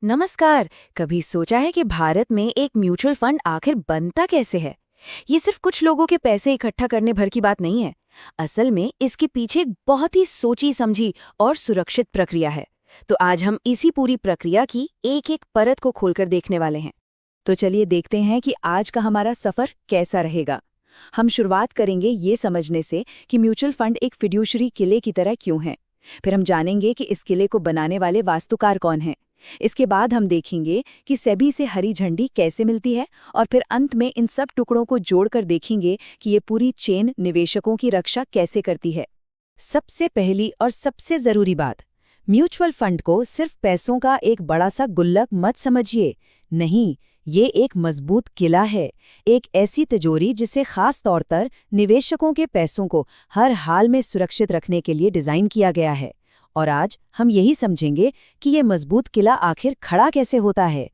नमस्कार। कभी सोचा है कि भारत में एक म्यूचुअल फंड आखिर बनता कैसे है? ये सिर्फ कुछ लोगों के पैसे इकट्ठा करने भर की बात नहीं है। असल में इसके पीछे एक बहुत ही सोची समझी और सुरक्षित प्रक्रिया है। तो आज हम इसी पूरी प्रक्रिया की एक एक परत को खोलकर देखने वाले हैं। तो चलिए देखते हैं कि आज का हमारा सफर कैसा रहेगा। हम शुरुआत करेंगे ये समझने से कि म्यूचुअल फंड एक फिड्यूशरी किले की तरह क्यों है। फिर हम जानेंगे कि इस किले को बनाने वाले वास्तुकार कौन हैं। इसके बाद हम देखेंगे कि सेबी से हरी झंडी कैसे मिलती है और फिर अंत में इन सब टुकड़ों को जोड़कर देखेंगे कि ये पूरी चेन निवेशकों की रक्षा कैसे करती है। सबसे पहली और सबसे जरूरी बात, म्यूचुअल फंड को सिर्फ पैसों का एक बड़ा सा गुल्लक मत समझिए। नहीं, ये एक मजबूत किला है, एक ऐसी तिजोरी जिसे खास तौर पर निवेशकों के पैसों को हर हाल में सुरक्षित रखने के लिए डिजाइन किया गया है। और आज हम यही समझेंगे कि ये मजबूत किला आखिर खड़ा कैसे होता है।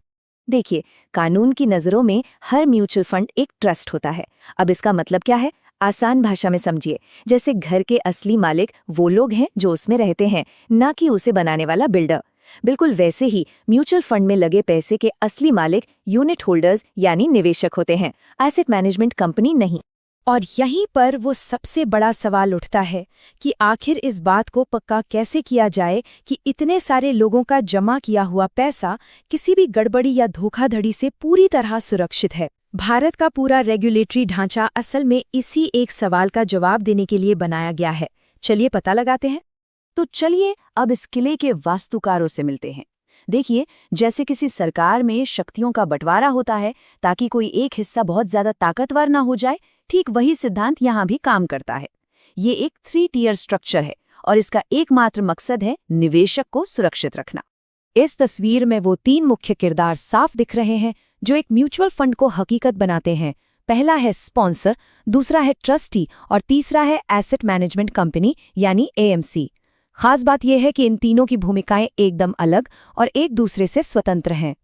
देखिए, कानून की नज़रों में हर म्यूचुअल फंड एक ट्रस्ट होता है। अब इसका मतलब क्या है, आसान भाषा में समझिए। जैसे घर के असली मालिक वो लोग हैं जो उसमें रहते हैं, ना कि उसे बनाने वाला बिल्डर। बिल्कुल वैसे ही म्यूचुअल फंड में लगे पैसे के असली मालिक यूनिट होल्डर्स यानी निवेशक होते हैं, एसेट मैनेजमेंट कंपनी नहीं। और यहीं पर वो सबसे बड़ा सवाल उठता है कि आखिर इस बात को पक्का कैसे किया जाए कि इतने सारे लोगों का जमा किया हुआ पैसा किसी भी गड़बड़ी या धोखाधड़ी से पूरी तरह सुरक्षित है। भारत का पूरा रेगुलेटरी ढांचा असल में इसी एक सवाल का जवाब देने के लिए बनाया गया है। चलिए पता लगाते हैं। तो चलिए अब इस किले के वास्तुकारों से मिलते हैं। देखिए, जैसे किसी सरकार में शक्तियों का बंटवारा होता है ताकि कोई एक हिस्सा बहुत ज्यादा ताकतवर ना हो जाए, ठीक वही सिद्धांत यहाँ भी काम करता है। ये एक 3 टियर स्ट्रक्चर है और इसका एकमात्र मकसद है निवेशक को सुरक्षित रखना। इस तस्वीर में वो 3 मुख्य किरदार साफ दिख रहे हैं जो एक म्यूचुअल फंड को हकीकत बनाते हैं। पहला है स्पॉन्सर, दूसरा है ट्रस्टी और तीसरा है एसेट मैनेजमेंट कंपनी यानी एएमसी। खास बात यह है कि इन तीनों की भूमिकाएं एकदम अलग और एक दूसरे से स्वतंत्र हैं।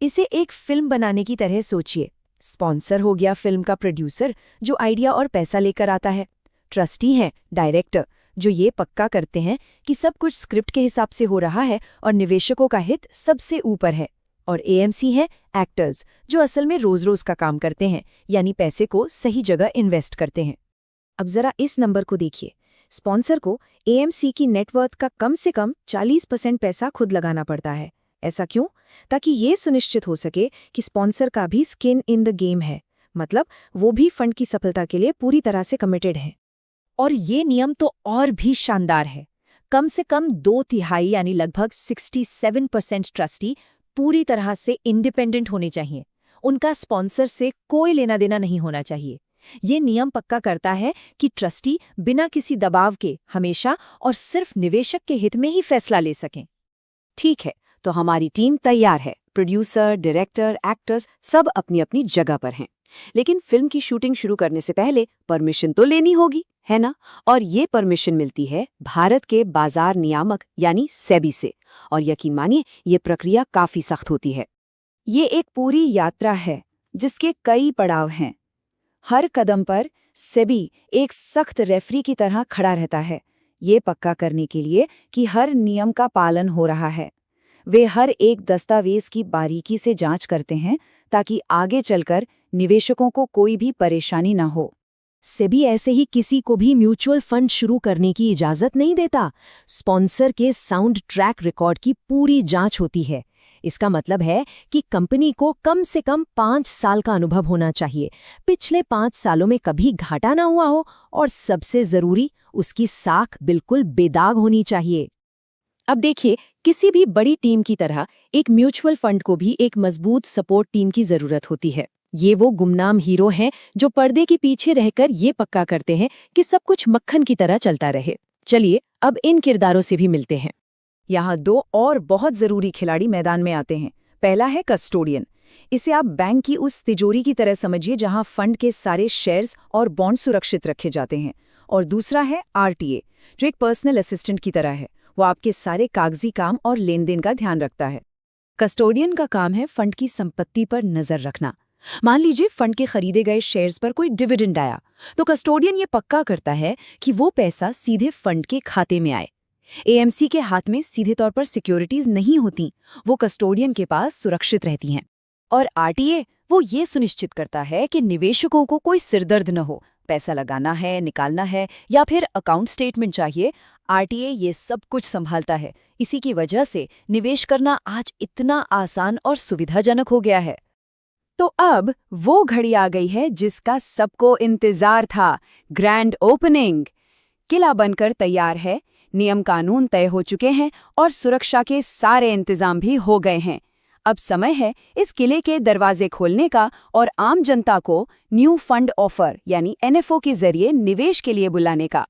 इसे एक फिल्म बनाने की तरह सोचिए। स्पॉन्सर हो गया फिल्म का प्रोड्यूसर जो आइडिया और पैसा लेकर आता है। ट्रस्टी हैं डायरेक्टर जो ये पक्का करते हैं कि सब कुछ स्क्रिप्ट के हिसाब से हो रहा है और निवेशकों का हित सबसे ऊपर है। और एएमसी हैं एक्टर्स जो असल में रोज रोज का काम करते हैं, यानी पैसे को सही जगह इन्वेस्ट करते हैं। अब जरा इस नंबर को देखिए। स्पॉन्सर को एएमसी की नेटवर्थ का कम से कम 40% पैसा खुद लगाना पड़ता है। ऐसा क्यों? ताकि ये सुनिश्चित हो सके कि स्पॉन्सर का भी स्किन इन द गेम है, मतलब वो भी फंड की सफलता के लिए पूरी तरह से कमिटेड है। और ये नियम तो और भी शानदार है। कम से कम 2/3 यानी लगभग 67% ट्रस्टी पूरी तरह से इंडिपेंडेंट होने चाहिए। उनका स्पॉन्सर से कोई लेना देना नहीं होना चाहिए। ये नियम पक्का करता है कि ट्रस्टी बिना किसी दबाव के हमेशा और सिर्फ निवेशक के हित में ही फैसला ले सकें। ठीक है, तो हमारी टीम तैयार है। प्रोड्यूसर, डायरेक्टर, एक्टर्स सब अपनी अपनी जगह पर हैं। लेकिन फिल्म की शूटिंग शुरू करने से पहले परमिशन तो लेनी होगी, है ना? और ये परमिशन मिलती है भारत के बाजार नियामक यानी सेबी से। और यकीन मानिए, ये प्रक्रिया काफी सख्त होती है। ये एक पूरी यात्रा है जिसके कई पड़ाव हैं। हर कदम पर सेबी एक सख्त रेफरी की तरह खड़ा रहता है, ये पक्का करने के लिए कि हर नियम का पालन हो रहा है। वे हर एक दस्तावेज की बारीकी से जांच करते हैं ताकि आगे चलकर निवेशकों को कोई भी परेशानी न हो। सेबी ऐसे ही किसी को भी म्यूचुअल फंड शुरू करने की इजाजत नहीं देता। स्पॉन्सर के साउंड ट्रैक रिकॉर्ड की पूरी जांच होती है। इसका मतलब है कि कंपनी को कम से कम 5 साल का अनुभव होना चाहिए, पिछले 5 सालों में कभी घाटा ना हुआ हो और सबसे जरूरी, उसकी साख बिल्कुल बेदाग होनी चाहिए। अब देखिए, किसी भी बड़ी टीम की तरह एक म्यूचुअल फंड को भी एक मजबूत सपोर्ट टीम की जरूरत होती है। ये वो गुमनाम हीरो हैं जो पर्दे के पीछे रहकर ये पक्का करते हैं कि सब कुछ मक्खन की तरह चलता रहे। चलिए अब इन किरदारों से भी मिलते हैं। यहाँ 2 और बहुत जरूरी खिलाड़ी मैदान में आते हैं। पहला है कस्टोडियन। इसे आप बैंक की उस तिजोरी की तरह समझिए जहाँ फंड के सारे शेयर्स और बॉन्ड सुरक्षित रखे जाते हैं। और दूसरा है आरटीए, जो एक पर्सनल असिस्टेंट की तरह है। वो आपके सारे कागजी काम और लेन देन का ध्यान रखता है। कस्टोडियन का काम है फंड की संपत्ति पर नजर रखना। मान लीजिए फंड के खरीदे गए शेयर्स पर कोई डिविडेंड आया, तो कस्टोडियन ये पक्का करता है कि वो पैसा सीधे फंड के खाते में आए। एएमसी के हाथ में सीधे तौर पर सिक्योरिटीज नहीं होती, वो कस्टोडियन के पास सुरक्षित रहती हैं। और आरटीए वो ये सुनिश्चित करता है कि निवेशकों को कोई सिरदर्द न हो, पैसा लगाना है, निकालना है या फिर अकाउंट स्टेटमेंट चाहिए, आरटीए ये सब कुछ संभालता है। इसी की वजह से निवेश करना आज इतना आसान और सुविधाजनक हो गया है। तो अब वो घड़ी आ गई है जिसका सबको इंतजार था, ग्रैंड ओपनिंग। किला बनकर तैयार है, नियम कानून तय हो चुके हैं और सुरक्षा के सारे इंतजाम भी हो गए हैं। अब समय है इस किले के दरवाजे खोलने का और आम जनता को न्यू फंड ऑफर यानी एनएफओ के जरिए निवेश के लिए बुलाने का।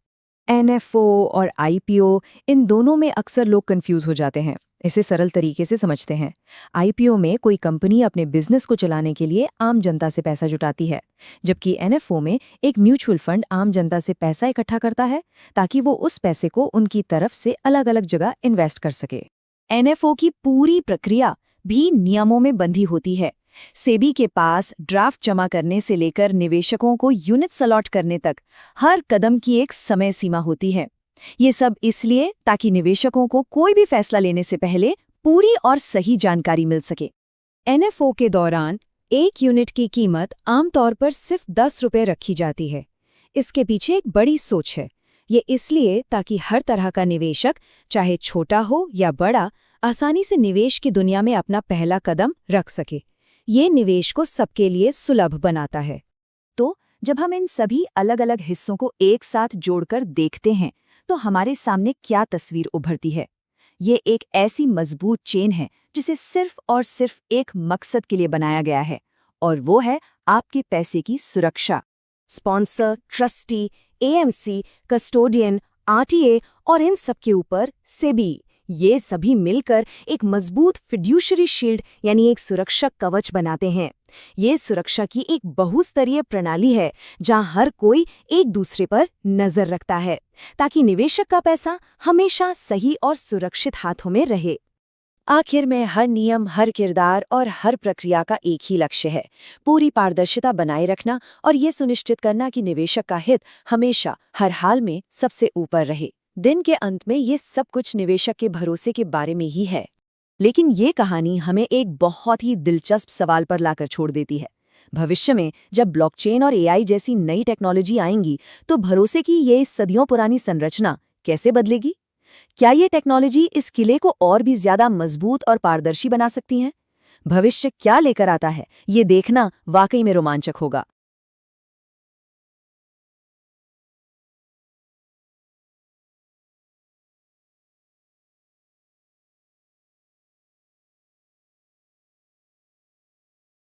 एनएफओ और आईपीओ, इन दोनों में अक्सर लोग कंफ्यूज हो जाते हैं। इसे सरल तरीके से समझते हैं। आईपीओ में कोई कंपनी अपने बिजनेस को चलाने के लिए आम जनता से पैसा जुटाती है, जबकि एनएफओ में एक म्यूचुअल फंड आम जनता से पैसा इकट्ठा करता है ताकि वो उस पैसे को उनकी तरफ से अलग अलग जगह इन्वेस्ट कर सके। एनएफओ की पूरी प्रक्रिया भी नियमों में बंधी होती है। सेबी के पास ड्राफ्ट जमा करने से लेकर निवेशकों को यूनिट्स अलॉट करने तक हर कदम की एक समय सीमा होती है। ये सब इसलिए ताकि निवेशकों को कोई भी फैसला लेने से पहले पूरी और सही जानकारी मिल सके। एनएफओ के दौरान एक यूनिट की कीमत आमतौर पर सिर्फ 10 रुपये रखी जाती है। इसके पीछे एक बड़ी सोच है। ये इसलिए ताकि हर तरह का निवेशक, चाहे छोटा हो या बड़ा, आसानी से निवेश की दुनिया में अपना पहला कदम रख सके। ये निवेश को सबके लिए सुलभ बनाता है। तो जब हम इन सभी अलग अलग हिस्सों को एक साथ जोड़कर देखते हैं तो हमारे सामने क्या तस्वीर उभरती है? ये एक ऐसी मजबूत चेन है जिसे सिर्फ और सिर्फ एक मकसद के लिए बनाया गया है, और वो है आपके पैसे की सुरक्षा। Sponsor, trustee, AMC, custodian, RTA और इन सब के ऊपर सेबी, ये सभी मिलकर एक मजबूत फिड्यूशरी शील्ड यानी एक सुरक्षा कवच बनाते हैं। ये सुरक्षा की एक बहुस्तरीय प्रणाली है जहां हर कोई एक दूसरे पर नजर रखता है ताकि निवेशक का पैसा हमेशा सही और सुरक्षित हाथों में रहे। आखिर में हर नियम, हर किरदार और हर प्रक्रिया का एक ही लक्ष्य है, पूरी पारदर्शिता बनाए रखना और ये सुनिश्चित करना कि निवेशक का हित हमेशा हर हाल में सबसे ऊपर रहे। दिन के अंत में ये सब कुछ निवेशक के भरोसे के बारे में ही है। लेकिन ये कहानी हमें एक बहुत ही दिलचस्प सवाल पर लाकर छोड़ देती है। भविष्य में जब ब्लॉकचेन और एआई जैसी नई टेक्नोलॉजी आएंगी तो भरोसे की ये सदियों पुरानी संरचना कैसे बदलेगी? क्या ये टेक्नोलॉजी इस किले को और भी ज्यादा मजबूत और पारदर्शी बना सकती है? भविष्य क्या लेकर आता है, ये देखना वाकई में रोमांचक होगा।